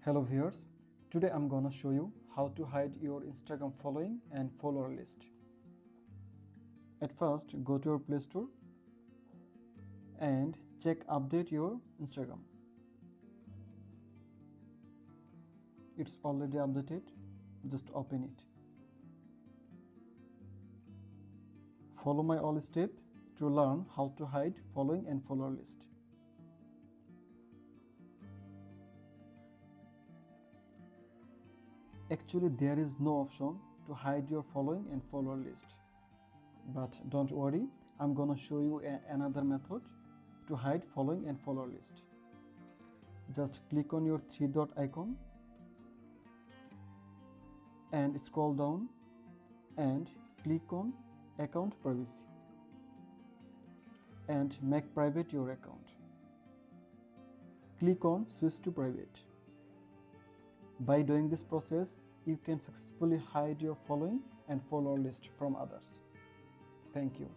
Hello viewers, today I'm gonna show you how to hide your Instagram following and follower list. At first, go to your Play Store and check update your Instagram. It's already updated, just open it. Follow my all step to learn how to hide following and follower list. Actually, there is no option to hide your following and follower list. But don't worry, I'm gonna show you another method to hide following and follower list. Just click on your three dot icon and scroll down and click on account privacy and make private your account. Click on switch to private. By doing this process, you can successfully hide your following and follower list from others. Thank you.